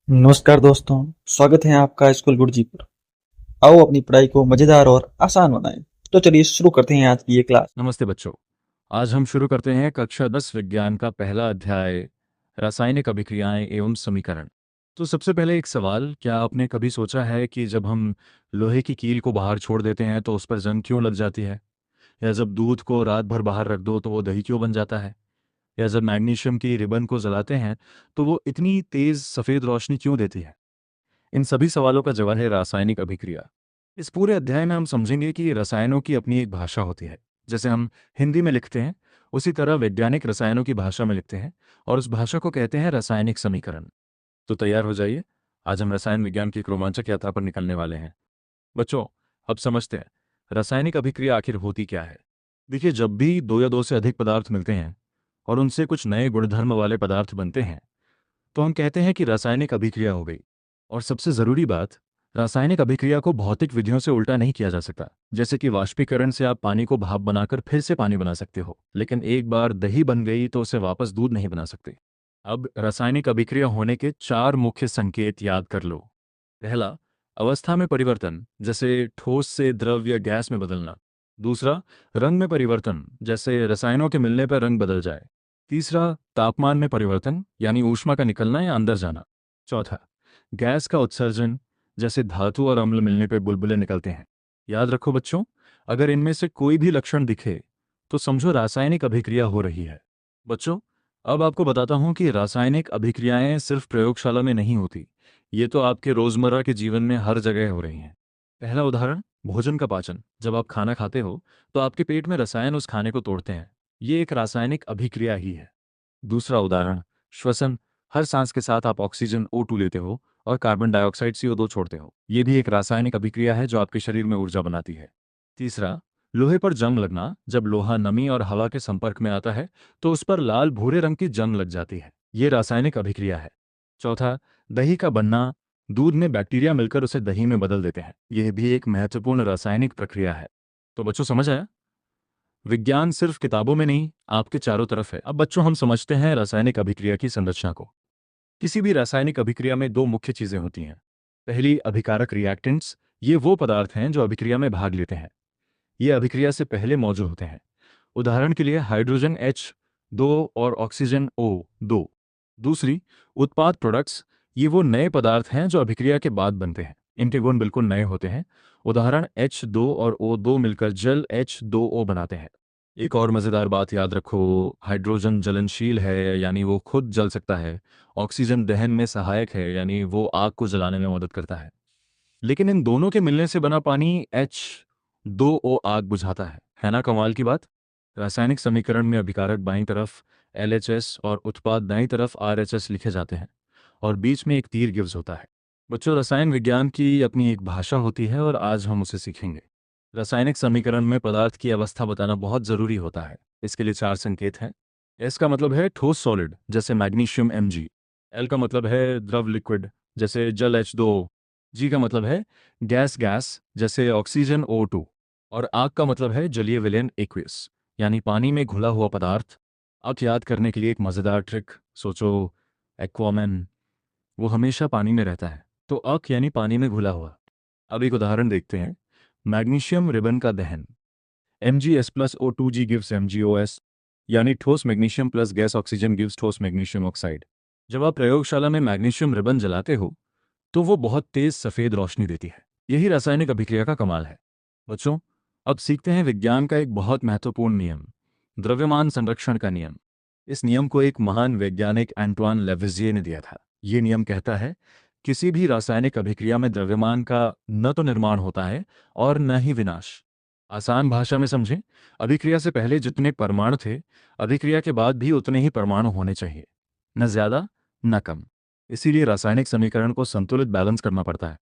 नमस्कार दोस्तों। स्वागत है आपका स्कूल गुरुजी पर। आओ अपनी पढ़ाई को मजेदार और आसान बनाएं। तो चलिए शुरू करते हैं आज की ये क्लास। नमस्ते बच्चों। आज हम शुरू करते हैं कक्षा 10 विज्ञान का पहला अध्याय, रासायनिक अभिक्रियाएं एवं समीकरण। तो सबसे पहले एक सवाल, क्या आपने कभी सोचा है कि जब हम लोहे की कील को बाहर छोड़ देते हैं तो उस पर जंग क्यों लग जाती है? या जब दूध को रात भर बाहर रख दो तो वो दही क्यों बन जाता है? या जब मैग्नीशियम की रिबन को जलाते हैं तो वो इतनी तेज सफ़ेद रोशनी क्यों देती है? इन सभी सवालों का जवाब है रासायनिक अभिक्रिया। इस पूरे अध्याय में हम समझेंगे कि रसायनों की अपनी एक भाषा होती है। जैसे हम हिंदी में लिखते हैं, उसी तरह वैज्ञानिक रसायनों की भाषा में लिखते हैं, और उस भाषा को कहते हैं रासायनिक समीकरण। तो तैयार हो जाइए, आज हम रसायन विज्ञान की एक रोमांचक यात्रा पर निकलने वाले हैं। बच्चों, अब समझते हैं रासायनिक अभिक्रिया आखिर होती क्या है। देखिए, जब भी दो या दो से अधिक पदार्थ मिलते हैं और उनसे कुछ नए गुणधर्म वाले पदार्थ बनते हैं, तो हम कहते हैं कि रासायनिक अभिक्रिया हो गई। और सबसे ज़रूरी बात, रासायनिक अभिक्रिया को भौतिक विधियों से उल्टा नहीं किया जा सकता। जैसे कि वाष्पीकरण से आप पानी को भाप बनाकर फिर से पानी बना सकते हो, लेकिन एक बार दही बन गई तो उसे वापस दूध नहीं बना सकते। अब रासायनिक अभिक्रिया होने के चार मुख्य संकेत याद कर लो। पहला, अवस्था में परिवर्तन, जैसे ठोस से द्रव या गैस में बदलना। दूसरा, रंग में परिवर्तन, जैसे रसायनों के मिलने पर रंग बदल जाए। तीसरा, तापमान में परिवर्तन, यानी ऊष्मा का निकलना या अंदर जाना। चौथा, गैस का उत्सर्जन, जैसे धातु और अम्ल मिलने पर बुलबुले निकलते हैं। याद रखो बच्चों, अगर इनमें से कोई भी लक्षण दिखे तो समझो रासायनिक अभिक्रिया हो रही है। बच्चों, अब आपको बताता हूं कि रासायनिक अभिक्रियाएं सिर्फ प्रयोगशाला में नहीं होती, ये तो आपके रोजमर्रा के जीवन में हर जगह हो रही हैं। पहला उदाहरण, भोजन का पाचन। जब आप खाना खाते हो तो आपके पेट में रसायन उस खाने को तोड़ते हैं, ये एक रासायनिक अभिक्रिया ही है। दूसरा उदाहरण, श्वसन। हर सांस के साथ आप ऑक्सीजन O2 लेते हो और कार्बन डाइऑक्साइड CO2 छोड़ते हो, ये भी एक रासायनिक अभिक्रिया है जो आपके शरीर में ऊर्जा बनाती है। तीसरा, लोहे पर जंग लगना। जब लोहा नमी और हवा के संपर्क में आता है तो उस पर लाल भूरे रंग की जंग लग जाती है, ये रासायनिक अभिक्रिया है। चौथा, दही का बनना। दूध में बैक्टीरिया मिलकर उसे दही में बदल देते हैं, यह भी एक महत्वपूर्ण रासायनिक प्रक्रिया है। तो बच्चों, समझ आया? विज्ञान सिर्फ किताबों में नहीं, आपके चारों तरफ है। अब बच्चों, हम समझते हैं रासायनिक अभिक्रिया की संरचना को। किसी भी रासायनिक अभिक्रिया में दो मुख्य चीजें होती हैं। पहली, अभिकारक रिएक्टेंट्स। ये वो पदार्थ हैं जो अभिक्रिया में भाग लेते हैं, ये अभिक्रिया से पहले मौजूद होते हैं। उदाहरण के लिए हाइड्रोजन H2 और ऑक्सीजन O2। दूसरी, उत्पाद प्रोडक्ट्स। ये वो नए पदार्थ हैं जो अभिक्रिया के बाद बनते हैं, इनके गुण बिल्कुल नए होते हैं। उदाहरण, H2 और O2 मिलकर जल H2O बनाते हैं। एक और मज़ेदार बात याद रखो, हाइड्रोजन जलनशील है, यानी वो खुद जल सकता है। ऑक्सीजन दहन में सहायक है, यानी वो आग को जलाने में मदद करता है। लेकिन इन दोनों के मिलने से बना पानी H2O आग बुझाता है ना कमाल की बात? रासायनिक समीकरण में अभिकारक बाईं तरफ LHS और उत्पाद दाईं तरफ RHS लिखे जाते हैं, और बीच में एक तीर गिव्स होता है। बच्चों, रसायन विज्ञान की अपनी एक भाषा होती है और आज हम उसे सीखेंगे। रासायनिक समीकरण में पदार्थ की अवस्था बताना बहुत जरूरी होता है। इसके लिए चार संकेत हैं। एस का मतलब है ठोस सॉलिड, जैसे मैग्नीशियम Mg। एल का मतलब है द्रव लिक्विड, जैसे जल H2O। जी का मतलब है गैस गैस, जैसे ऑक्सीजन O2। और आग का मतलब है जलीय विलयन एक्वियस, यानी पानी में घुला हुआ पदार्थ। अब याद करने के लिए एक मज़ेदार ट्रिक सोचो, एक्वामैन, वो हमेशा पानी में रहता है, तो अक यानी पानी में घुला हुआ। अब एक उदाहरण देखते हैं, मैग्नीशियम रिबन का दहन। MgS plus O2G gives MgOS, यानी ठोस magnesium plus gas oxygen gives ठोस मैग्नीशियम ऑक्साइड। जब आप प्रयोगशाला में मैग्नीशियम रिबन जलाते हो तो वो बहुत तेज सफ़ेद रोशनी देती है, यही रासायनिक अभिक्रिया का कमाल है। बच्चों, अब सीखते हैं विज्ञान का एक बहुत महत्वपूर्ण नियम, द्रव्यमान संरक्षण का नियम। इस नियम को एक महान वैज्ञानिक एंटवान लेवेज़िये ने दिया था। ये नियम कहता है, किसी भी रासायनिक अभिक्रिया में द्रव्यमान का न तो निर्माण होता है और न ही विनाश। आसान भाषा में समझें, अभिक्रिया से पहले जितने परमाणु थे, अभिक्रिया के बाद भी उतने ही परमाणु होने चाहिए, न ज्यादा न कम। इसीलिए रासायनिक समीकरण को संतुलित बैलेंस करना पड़ता है।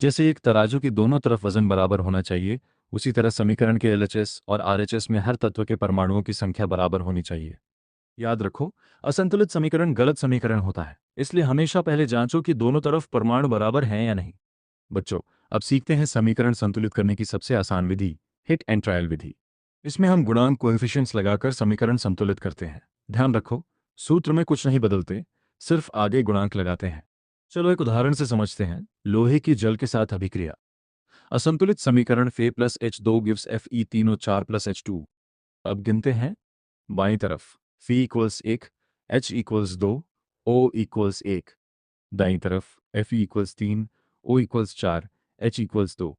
जैसे एक तराजू की दोनों तरफ वजन बराबर होना चाहिए, उसी तरह समीकरण के LHS और RHS में हर तत्व के परमाणुओं की संख्या बराबर होनी चाहिए। याद रखो, असंतुलित समीकरण गलत समीकरण होता है, इसलिए हमेशा पहले जांचो कि दोनों तरफ परमाणु बराबर हैं या नहीं। बच्चों, अब सीखते हैं समीकरण संतुलित करने की सबसे आसान विधि, हिट एंड ट्रायल विधि। इसमें हम गुणांक कोएफिशिएंट्स लगाकर समीकरण संतुलित करते हैं। ध्यान रखो, सूत्र में कुछ नहीं बदलते, सिर्फ आगे गुणांक लगाते हैं। चलो एक उदाहरण से समझते हैं लोहे की जल के साथ अभिक्रिया। असंतुलित समीकरण Fe plus H2 gives Fe3O4 plus H2। अब गिनते हैं बाईं तरफ Fe equals 1, H equals 2, O equals 1। दाईं तरफ Fe equals 3, O equals 4, H equals 2।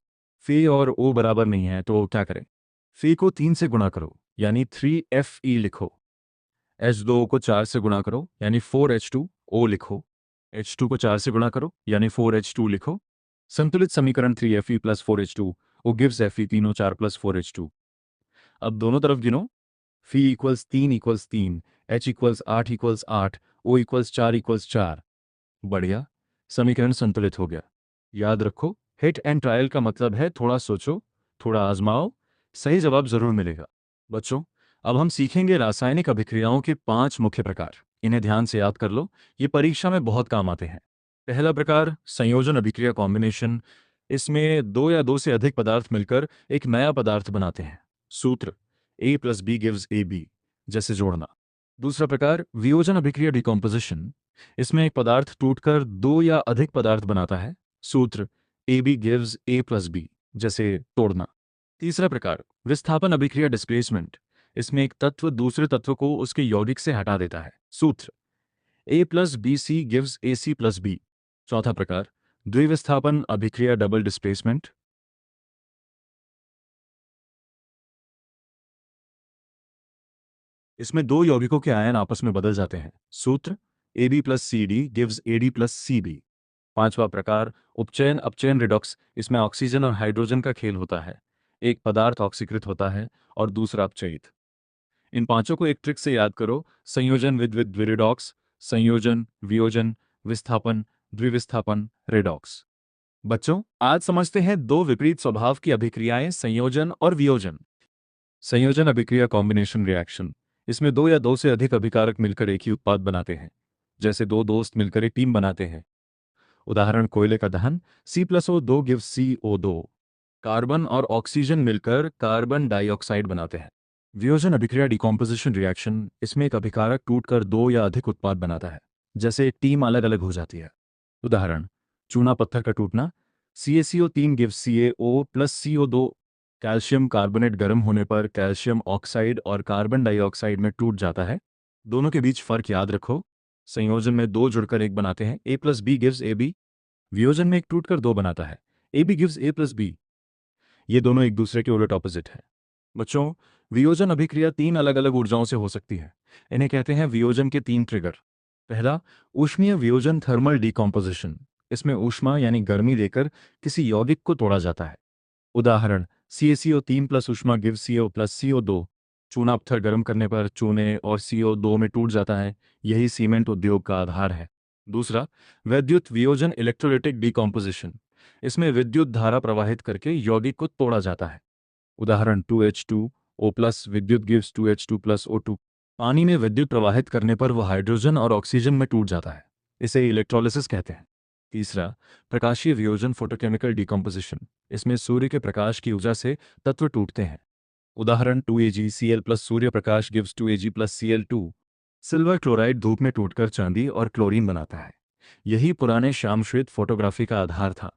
Fe और O बराबर नहीं है तो क्या करें? Fe को 3 से गुणा करो यानी 3Fe लिखो। H2O को 4 से गुणा करो यानी 4H2O लिखो। H2 को 4 से गुणा करो यानी 4H2 लिखो। संतुलित समीकरण 3Fe plus 4H2O gives Fe3O4 plus 4H2। अब दोनों तरफ गिनो। Fe equals 3, H equals 8, O equals 4। बढ़िया, समीकरण संतुलित हो गया। याद रखो, हिट एंड ट्रायल का मतलब है थोड़ा सोचो, थोड़ा आजमाओ, सही जवाब जरूर मिलेगा। बच्चों, अब हम सीखेंगे रासायनिक अभिक्रियाओं के 5 मुख्य प्रकार। इन्हें ध्यान से याद कर लो, ये परीक्षा में बहुत काम आते हैं। पहला प्रकार संयोजन अभिक्रिया कॉम्बिनेशन। इसमें दो या दो से अधिक पदार्थ मिलकर एक नया पदार्थ बनाते हैं। सूत्र A plus B gives AB, जैसे जोड़ना। दूसरा प्रकार वियोजन अभिक्रिया डिकॉम्पोजिशन। इसमें एक पदार्थ टूटकर दो या अधिक पदार्थ बनाता है। सूत्र AB gives A plus B, जैसे तोड़ना। तीसरा प्रकार विस्थापन अभिक्रिया डिस्प्लेसमेंट। इसमें एक तत्व दूसरे तत्व को उसके यौगिक से हटा देता है। सूत्र A plus B C gives AC plus B. चौथा प्रकार द्विविस्थापन अभिक्रिया डबल डिस्प्लेसमेंट। इसमें दो यौगिकों के आयन आपस में बदल जाते हैं। सूत्र AB plus C D gives AD plus C B. पांचवा प्रकार उपचयन अपचयन रिडॉक्स। इसमें ऑक्सीजन और हाइड्रोजन का खेल होता है। एक पदार्थ ऑक्सीकृत होता है और दूसरा अपचयित। इन पांचों को एक ट्रिक से याद करो। संयोजन विद रिडॉक्स, संयोजन, वियोजन, विस्थापन, द्विविस्थापन, रिडॉक्स। बच्चों, आज समझते हैं दो विपरीत स्वभाव की अभिक्रियाएं, संयोजन और वियोजन। संयोजन अभिक्रिया कॉम्बिनेशन रिएक्शन। इसमें दो या दो से अधिक अभिकारक मिलकर एक ही उत्पाद बनाते हैं। जैसे दो दोस्त मिलकर एक टीम बनाते हैं। उदाहरण कोयले का दहन, C+O2 गिव्स CO2। कार्बन और ऑक्सीजन मिलकर कार्बन डाइऑक्साइड बनाते हैं। वियोजन अभिक्रिया डिकॉम्पोजिशन रिएक्शन। इसमें एक अभिकारक टूटकर दो या अधिक उत्पाद बनाता है। जैसे एक टीम अलग अलग हो जाती है। उदाहरण चूना पत्थर का टूटना, CaCO3 gives CaO plus CO2। Calcium carbonate गर्म होने पर कैल्शियम ऑक्साइड और कार्बन डाइऑक्साइड में टूट जाता है। दोनों के बीच फर्क याद रखो। संयोजन में दो जुड़कर एक बनाते हैं, A plus B gives AB। वियोजन में एक टूटकर दो बनाता है, AB gives A plus B. ये दोनों एक दूसरे के उलट ऑपोजिट है। बच्चों, वियोजन अभिक्रिया तीन अलग अलग ऊर्जाओं से हो सकती है। इन्हें कहते हैं वियोजन के तीन ट्रिगर। पहला ऊष्मीय वियोजन, थर्मल डिकॉम्पोजिशन। इसमें ऊष्मा यानी गर्मी देकर किसी यौगिक को तोड़ा जाता है। उदाहरण CaCO3 प्लस ऊष्मा गिव CO प्लस CO2। चूना पत्थर गर्म करने पर चूने और CO2 में टूट जाता है। यही सीमेंट उद्योग का आधार है। दूसरा वैद्युत वियोजन, इलेक्ट्रोलाइटिक डिकॉम्पोजिशन। इसमें विद्युत धारा प्रवाहित करके यौगिक को तोड़ा जाता है। उदाहरण 2H2O प्लस विद्युत गिव्स 2H2 प्लस O2। पानी में विद्युत प्रवाहित करने पर वह हाइड्रोजन और ऑक्सीजन में टूट जाता है। इसे इलेक्ट्रोलिसिस कहते हैं। तीसरा प्रकाशीय वियोजन, फोटोकेमिकल डिकॉम्पोजिशन। इसमें सूर्य के प्रकाश की ऊर्जा से तत्व टूटते हैं। उदाहरण 2AgCl प्लस सूर्य प्रकाश gives 2Ag plus Cl2। Silver chloride धूप में टूटकर चांदी और क्लोरीन बनाता है। यही पुराने श्यामश्वेत फोटोग्राफी का आधार था।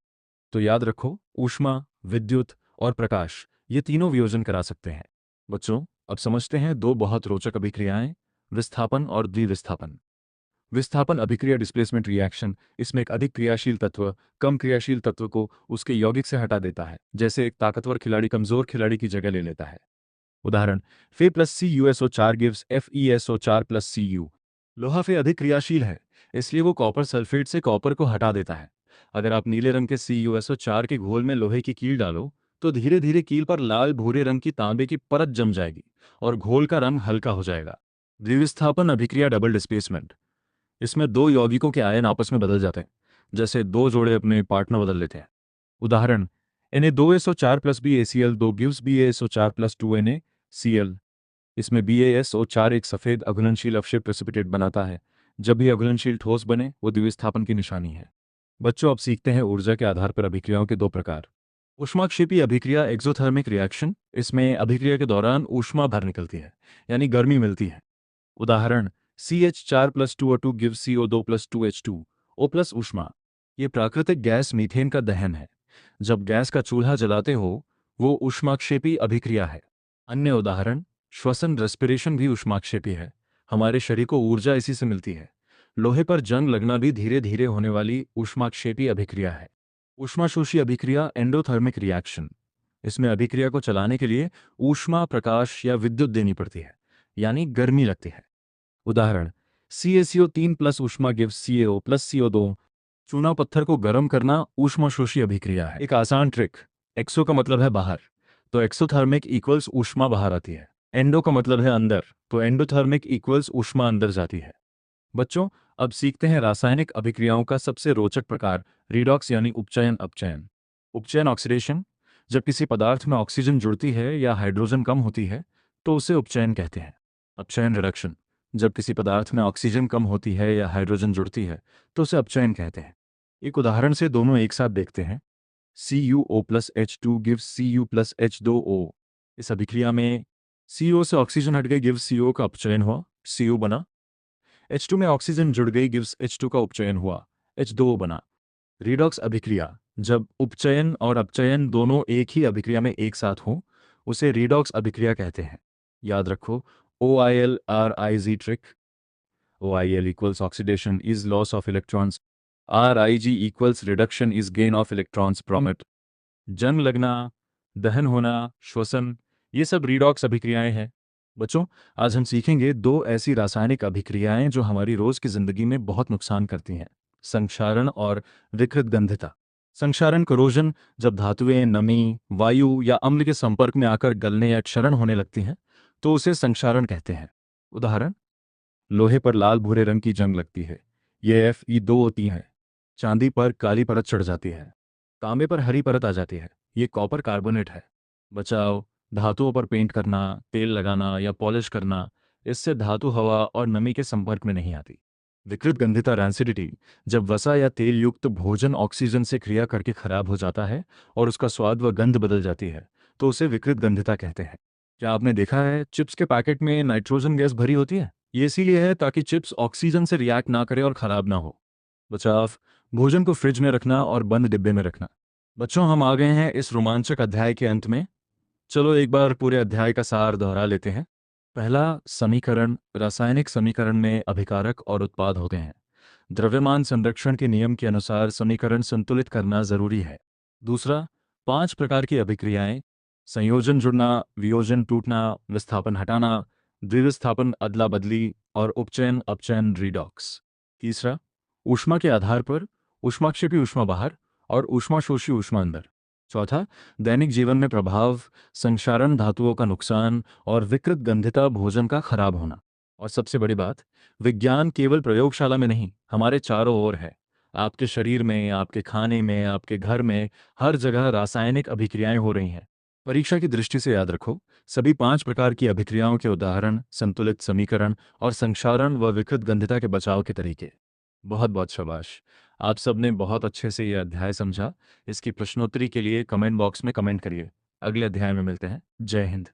तो याद रखो, ऊष्मा, विद्युत और प्रकाश, ये तीनों वियोजन करा सकते हैं। बच्चों, अब समझते हैं दो बहुत रोचक अभिक्रियाएं, विस्थापन और द्विविस्थापन। विस्थापन अभिक्रिया डिस्प्लेसमेंट रिएक्शन। इसमें एक अधिक क्रियाशील तत्व कम क्रियाशील तत्व को उसके यौगिक से हटा देता है। जैसे एक ताकतवर खिलाड़ी कमजोर खिलाड़ी की जगह ले लेता है। उदाहरण Fe plus CuSO4 gives FeSO4 plus Cu। लोहा Fe अधिक क्रियाशील है, इसलिए वो कॉपर सल्फेट से कॉपर को हटा देता है। अगर आप नीले रंग के CuSO4 के घोल में लोहे की कील डालो तो धीरे धीरे कील पर लाल भूरे रंग की तांबे की परत जम जाएगी और घोल का रंग हल्का हो जाएगा। द्विविस्थापन अभिक्रिया डबल डिस्प्लेसमेंट। इसमें दो यौगिकों के आयन आपस में बदल जाते हैं। जैसे दो जोड़े अपने पार्टनर बदल लेते हैं। उदाहरण Na2SO4 plus BaCl2 gives BaSO4 plus 2NaCl। इसमें BaSO4 एक सफेद अघुलनशील अवशेष प्रेसिपिटेट बनाता है। जब भी अघुलनशील ठोस बने, वो द्विविस्थापन की निशानी है। बच्चों, अब सीखते हैं ऊर्जा के आधार पर अभिक्रियाओं के दो प्रकार। ऊष्माक्षेपी अभिक्रिया, एक्सोथर्मिक रिएक्शन। इसमें अभिक्रिया के दौरान ऊष्मा बाहर निकलती है, यानी गर्मी मिलती है। उदाहरण CH4 plus 2O2 gives CO2 plus 2H2O plus ऊष्मा। ये प्राकृतिक गैस मीथेन का दहन है। जब गैस का चूल्हा जलाते हो, वो ऊष्माक्षेपी अभिक्रिया है। अन्य उदाहरण, श्वसन रेस्पिरेशन भी ऊष्माक्षेपी है। हमारे शरीर को ऊर्जा इसी से मिलती है। लोहे पर जंग लगना भी धीरे धीरे होने वाली ऊष्माक्षेपी अभिक्रिया है। ऊष्माशोषी अभिक्रिया, एंडोथर्मिक रिएक्शन। इसमें अभिक्रिया को चलाने के लिए ऊष्मा, प्रकाश या विद्युत देनी पड़ती है, यानी गर्मी लगती है। उदाहरण, CaCO3 प्लस ऊष्मा गिव्स CaO प्लस CO2। चूना पत्थर को गर्म करना ऊष्माशोषी अभिक्रिया है। एक आसान ट्रिक, एक्सो का मतलब है बाहर, तो एक्सोथर्मिक इक्वल्स ऊष्मा बाहर आती है। एंडो का मतलब है अंदर, तो एंडोथर्मिक इक्वल्स ऊष्मा अंदर जाती है। बच्चों, अब सीखते हैं रासायनिक अभिक्रियाओं का सबसे रोचक प्रकार, रिडॉक्स यानी उपचयन अपचयन। उपचयन ऑक्सीडेशन, जब किसी पदार्थ में ऑक्सीजन जुड़ती है या हाइड्रोजन कम होती है तो उसे उपचयन कहते हैं। अपचयन रिडक्शन, जब किसी पदार्थ में ऑक्सीजन कम होती है या हाइड्रोजन जुड़ती है तो उसे अपचयन कहते हैं। एक उदाहरण से दोनों एक साथ देखते हैं। CuO plus H2 gives Cu plus H2O। इस अभिक्रिया में CO से ऑक्सीजन हट गई, गिव्स CO का अपचयन हुआ, Cu बना। H2 में ऑक्सीजन जुड़ गई, गिव्स H2 का उपचयन हुआ, H2O बना। रिडॉक्स अभिक्रिया, जब उपचयन और अपचयन दोनों एक ही अभिक्रिया में एक साथ हों उसे रिडॉक्स अभिक्रिया कहते हैं। याद रखो, OIL RIG trick. OIL equals oxidation is loss of electrons, RIG equals reduction is gain of electrons from it। जंग लगना, दहन होना, श्वसन, ये सब रिडॉक्स अभिक्रियाएं हैं। बच्चों, आज हम सीखेंगे दो ऐसी रासायनिक अभिक्रियाएं जो हमारी रोज की जिंदगी में बहुत नुकसान करती हैं, संक्षारण और विकृत गंधिता। संक्षारण, करोजन, जब धातुएं नमी, वायु या अम्ल के संपर्क में आकर गलने या क्षरण होने लगती हैं तो उसे संक्षारण कहते हैं। उदाहरण, लोहे पर लाल भूरे रंग की जंग लगती है, ये Fe2 होती है। चांदी पर काली परत चढ़ जाती है, तांबे पर हरी परत आ जाती है, ये कॉपर कार्बोनेट है। बचाव, धातुओं पर पेंट करना, तेल लगाना या पॉलिश करना, इससे धातु हवा और नमी के संपर्क में नहीं आती। विकृत गंधिता, रैंसिडिटी, जब वसा या तेल युक्त भोजन ऑक्सीजन से क्रिया करके खराब हो जाता है और उसका स्वाद व गंध बदल जाती है तो उसे विकृत गंधिता कहते हैं। क्या आपने देखा है चिप्स के पैकेट में नाइट्रोजन गैस भरी होती है? ये इसीलिए है ताकि चिप्स ऑक्सीजन से रिएक्ट ना करे और खराब ना हो। बचाव, भोजन को फ्रिज में रखना और बंद डिब्बे में रखना। बच्चों, हम आ गए हैं इस रोमांचक अध्याय के अंत में। चलो एक बार पूरे अध्याय का सार दोहरा लेते हैं। पहला, समीकरण। रासायनिक समीकरण में अभिकारक और उत्पाद होते हैं। द्रव्यमान संरक्षण के नियम के अनुसार समीकरण संतुलित करना जरूरी है। दूसरा, 5 प्रकार की अभिक्रियाएं, संयोजन जुड़ना, वियोजन टूटना, विस्थापन हटाना, द्विविस्थापन अदला बदली और उपचयन अपचयन रिडॉक्स। तीसरा, ऊष्मा के आधार पर ऊष्माक्षेपी ऊष्मा बाहर और ऊष्माशोषी ऊष्मा अंदर। चौथा, दैनिक जीवन में प्रभाव, संक्षारण, धातुओं का नुकसान और विकृत गंधिता, भोजन का खराब होना। और सबसे बड़ी बात, विज्ञान केवल प्रयोगशाला में नहीं, हमारे चारों ओर है। आपके शरीर में, आपके खाने में, आपके घर में, हर जगह रासायनिक अभिक्रियाएं हो रही हैं। परीक्षा की दृष्टि से याद रखो, सभी 5 प्रकार की अभिक्रियाओं के उदाहरण, संतुलित समीकरण और संक्षारण व विकृत गंधिता के बचाव के तरीके। बहुत बहुत शाबाश, आप सबने बहुत अच्छे से यह अध्याय समझा। इसकी प्रश्नोत्तरी के लिए कमेंट बॉक्स में कमेंट करिए। अगले अध्याय में मिलते हैं। जय हिंद।